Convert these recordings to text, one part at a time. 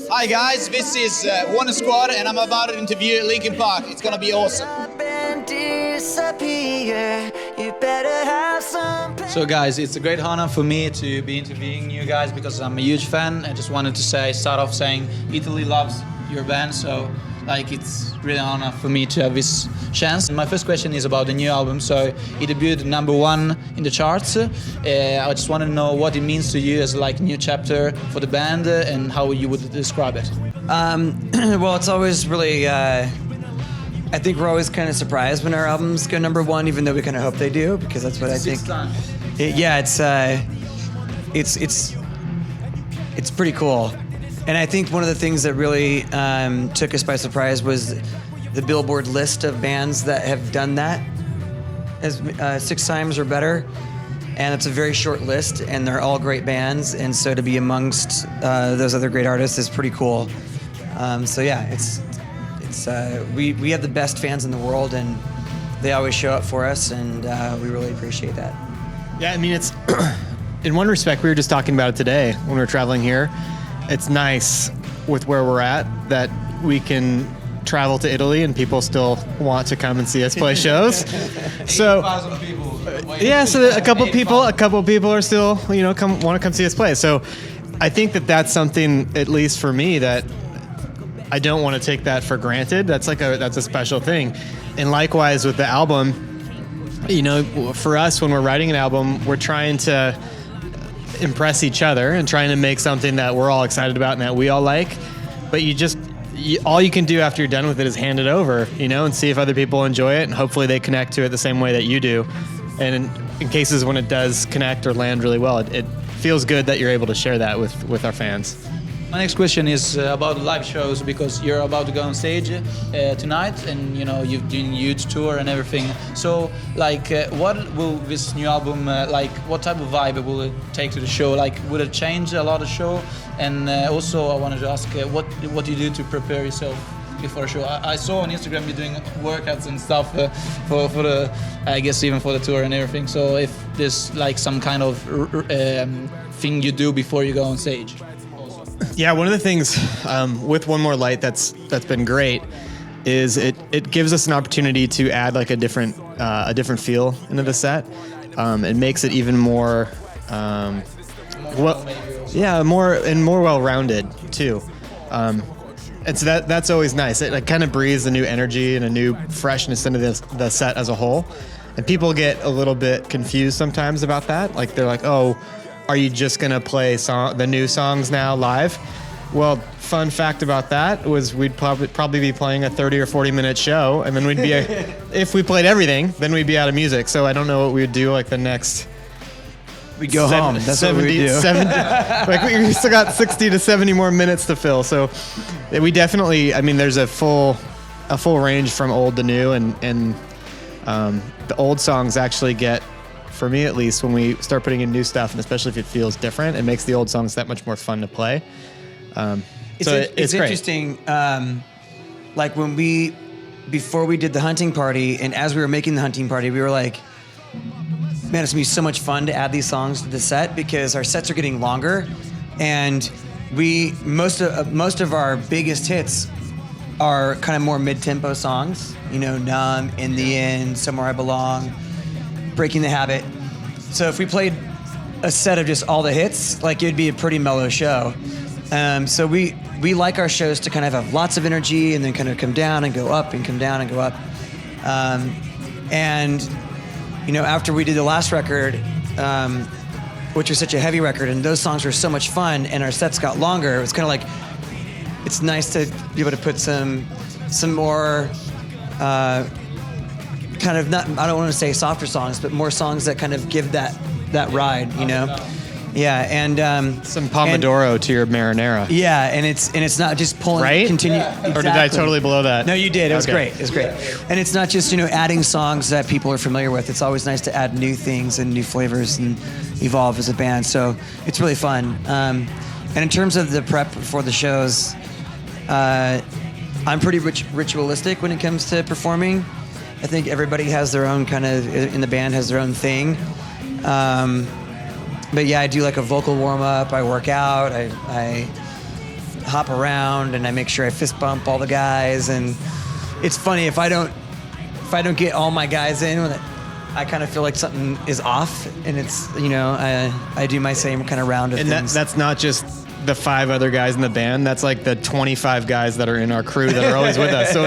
Hi guys, this is One Squad and I'm about to interview Linkin Park. It's gonna be awesome. So guys, it's a great honor for me to be interviewing you guys because I'm a huge fan. I just wanted to start off saying Italy loves your band, so it's really an honor for me to have this chance. My first question is about the new album. So it debuted #1 in the charts. I just want to know what it means to you as a new chapter for the band and how you would describe it. Well, it's always really. I think we're always kind of surprised when our albums go #1, even though we kind of hope they do, because that's what I think. 6 times. It's pretty cool. And I think one of the things that really took us by surprise was the Billboard list of bands that have done that as 6 times or better. And it's a very short list, and they're all great bands. And so to be amongst those other great artists is pretty cool. So yeah, we have the best fans in the world, and they always show up for us, and we really appreciate that. Yeah, I mean, it's in one respect, we were just talking about it today when we were traveling here. It's nice with where we're at that we can travel to Italy and people still want to come and see us play shows. So, yeah, so a couple people are still, want to come see us play. So, I think that that's something, at least for me, that I don't want to take that for granted. That's a special thing. And likewise with the album, for us when we're writing an album, we're trying to impress each other and trying to make something that we're all excited about and that we all like. But all you can do after you're done with it is hand it over, and see if other people enjoy it, and hopefully they connect to it the same way that you do. And in cases when it does connect or land really well, it feels good that you're able to share that with our fans. My next question is about the live shows, because you're about to go on stage tonight, and you've done a huge tour and everything. So, what will this new album what type of vibe will it take to the show? Would it change a lot of show? And also, I wanted to ask, what do you do to prepare yourself before a show? I saw on Instagram you're doing workouts and stuff for the, I guess even for the tour and everything. So, if there's some kind of thing you do before you go on stage. Yeah, one of the things with One More Light that's been great is it gives us an opportunity to add a different feel into the set. It makes it even more more well-rounded too. And so that's always nice. It kind of breathes a new energy and a new freshness into the set as a whole. And people get a little bit confused sometimes about that. They're like, oh, are you just going to play the new songs now live? Well, fun fact about that was we'd probably be playing a 30 or 40 minute show, and then we'd be, if we played everything, then we'd be out of music. So I don't know what we would do the next... We'd go home. That's 70, what we do. 70, we still got 60 to 70 more minutes to fill. So we definitely, there's a full range from old to new, and the old songs actually get, for me at least, when we start putting in new stuff, and especially if it feels different, it makes the old songs that much more fun to play. It's great. Interesting. Before we did the hunting party, and as we were making the hunting party, we were like, man, it's gonna be so much fun to add these songs to the set, because our sets are getting longer, and most of our biggest hits are kind of more mid-tempo songs. Numb, In the End, Somewhere I Belong, Breaking the Habit. So if we played a set of just all the hits, it'd be a pretty mellow show. So we like our shows to kind of have lots of energy and then kind of come down and go up and come down and go up. After we did the last record, which was such a heavy record, and those songs were so much fun, and our sets got longer, it was kind of it's nice to be able to put some more kind of, not, I don't want to say softer songs, but more songs that kind of give that ride, Yeah, and some Pomodoro to your marinara. Yeah, and it's not just pulling, right? Continue. Yeah. Exactly. Or did I totally blow that? No, you did. It was Okay. great. It was great. And it's not just adding songs that people are familiar with. It's always nice to add new things and new flavors and evolve as a band. So it's really fun. And in terms of the prep for the shows, I'm pretty ritualistic when it comes to performing. I think everybody has their own kind of, in the band, has their own thing. But yeah, I do a vocal warm-up, I work out, I hop around and I make sure I fist bump all the guys. And it's funny if I don't get all my guys in, I kind of feel like something is off, and it's I do my same kind of round of and things. that's not just the 5 other guys in the band. That's like the 25 guys that are in our crew that are always with us. So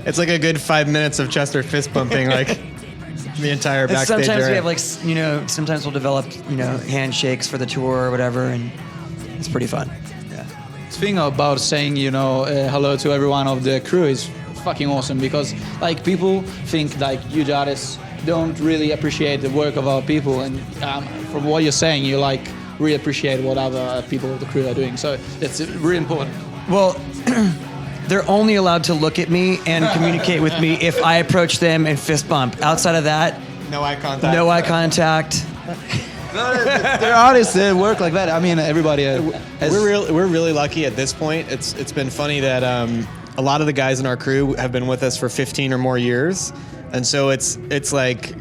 it's like a good 5 minutes of Chester fist bumping, like the entire backstage sometimes area. we have like sometimes we'll develop handshakes for the tour or whatever, and it's pretty fun. Yeah. The thing about saying hello to everyone of the crew is fucking awesome, because like people think like huge artists don't really appreciate the work of our people, and from what you're saying, you like really appreciate what other people of the crew are doing. So it's really important. Well, they're only allowed to look at me and communicate with me if I approach them and fist bump. Outside of that, No eye contact. no eye contact. They're artists that work like that. I mean, everybody has... We're really lucky at this point. It's been funny that a lot of the guys in our crew have been with us for 15 or more years, and so it's like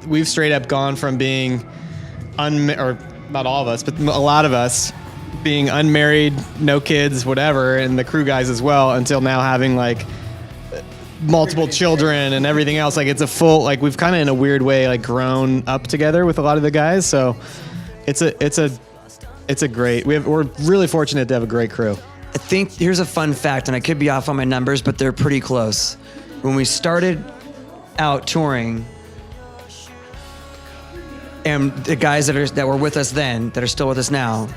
we've straight up gone from being or not all of us, but a lot of us being unmarried, no kids, whatever, and the crew guys as well, until now having like multiple children and everything else. Like it's a full, like we've kind of in a weird way like grown up together with a lot of the guys. So it's a great, we're really fortunate to have a great crew. I think here's a fun fact, and I could be off on my numbers, but they're pretty close. When we started out touring, and the guys that were with us then, that are still with us now,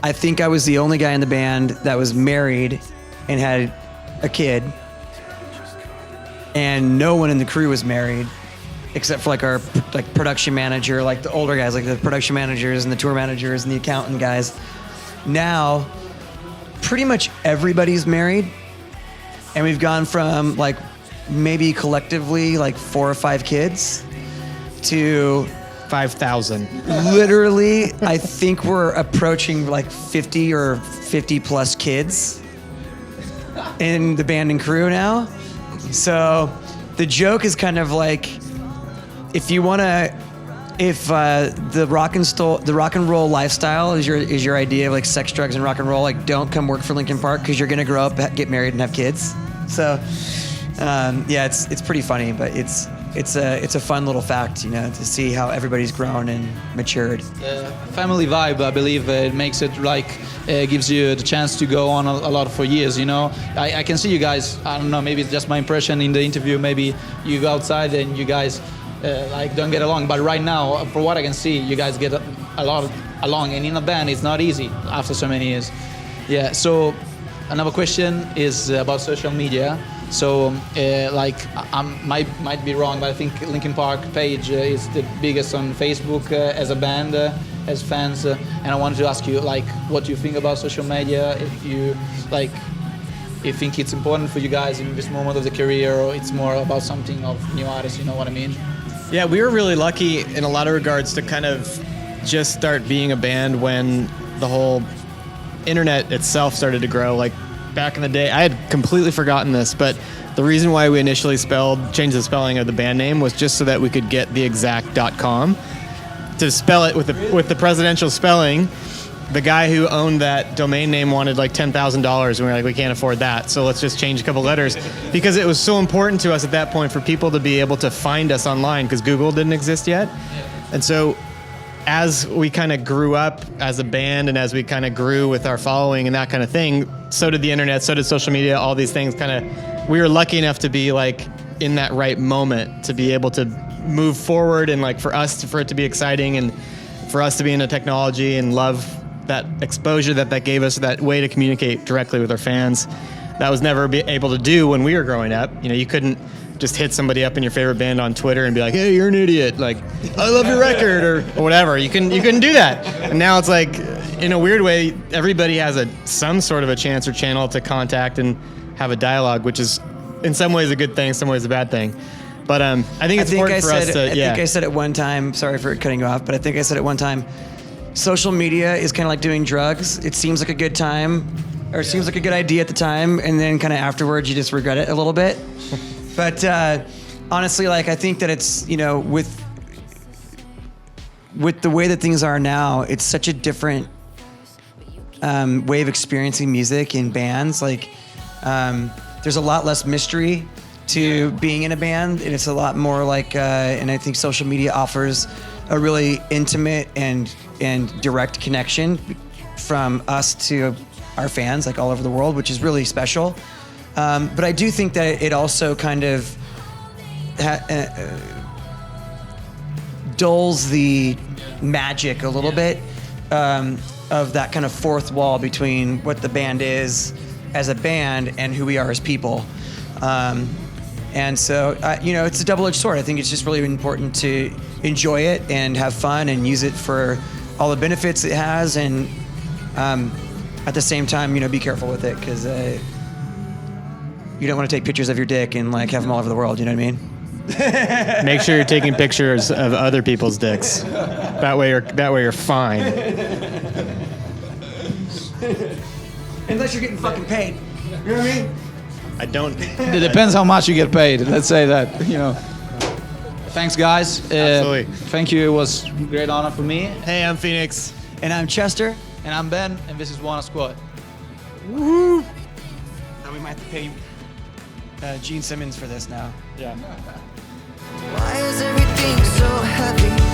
I think I was the only guy in the band that was married and had a kid, and no one in the crew was married, except for like our production manager, like the older guys, like the production managers and the tour managers and the accountant guys. Now, pretty much everybody's married, and we've gone from like maybe collectively like 4 or 5 kids to 5,000. literally, I think we're approaching like 50 or 50 plus kids in the band and crew now. So the joke is kind of like, if the rock and roll lifestyle is your idea of like sex, drugs, and rock and roll, like don't come work for Linkin Park, because you're gonna grow up, get married, and have kids. So yeah, it's pretty funny, but it's a fun little fact, to see how everybody's grown and matured. Family vibe, I believe, it makes it like gives you the chance to go on a lot for years. I can see you guys. I don't know, maybe it's just my impression in the interview. Maybe you go outside and you guys like don't get along, but right now, for what I can see, you guys get a lot along, and in a band, it's not easy after so many years. Yeah. So another question is about social media. So, I might be wrong, but I think Linkin Park page is the biggest on Facebook as a band, as fans. And I wanted to ask you, what do you think about social media? If you think it's important for you guys in this moment of the career, or it's more about something of new artists, you know what I mean? Yeah, we were really lucky in a lot of regards to kind of just start being a band when the whole internet itself started to grow. Like back in the day, I had completely forgotten this, but the reason why we initially changed the spelling of the band name was just so that we could get the exact .com. To spell it with the presidential spelling, the guy who owned that domain name wanted like $10,000, and we were like, we can't afford that, so let's just change a couple letters, because it was so important to us at that point for people to be able to find us online, because Google didn't exist yet. And so as we kind of grew up as a band, and as we kind of grew with our following and that kind of thing, so did the internet, so did social media, all these things we were lucky enough to be like in that right moment to be able to move forward, and like for it to be exciting, and for us to be into technology and love that exposure that gave us, that way to communicate directly with our fans. That was never able to do when we were growing up. You couldn't just hit somebody up in your favorite band on Twitter and be like, hey, you're an idiot, like, I love your record, or whatever. You couldn't do that. And now it's like, in a weird way, everybody has some sort of a chance or channel to contact and have a dialogue, which is in some ways a good thing, some ways a bad thing. But I think it's important for us to, I think I said at one time, sorry for cutting you off, but I think I said at one time, social media is kind of like doing drugs. It seems like a good time, or it seems like a good idea at the time, and then kind of afterwards you just regret it a little bit. But honestly, I think that it's, with the way that things are now, it's such a different way of experiencing music in bands. Like, there's a lot less mystery to being in a band, and it's a lot more like, and I think social media offers a really intimate and direct connection from us to our fans, like all over the world, which is really special. But I do think that it also kind of dulls the magic a little bit of that kind of fourth wall between what the band is as a band and who we are as people. And so, it's a double-edged sword. I think it's just really important to enjoy it and have fun and use it for all the benefits it has, and at the same time, be careful with it, because you don't want to take pictures of your dick and like have them all over the world. You know what I mean? Make sure you're taking pictures of other people's dicks. That way you're fine. Unless you're getting fucking paid. You know what I mean? I don't. It depends how much you get paid. Let's say that. Thanks, guys. Absolutely. Thank you. It was a great honor for me. Hey, I'm Phoenix. And I'm Chester. And I'm Ben, and this is Wanna Squad. Woohoo! Now we might have to pay Gene Simmons for this now. Yeah. Why is everything so heavy?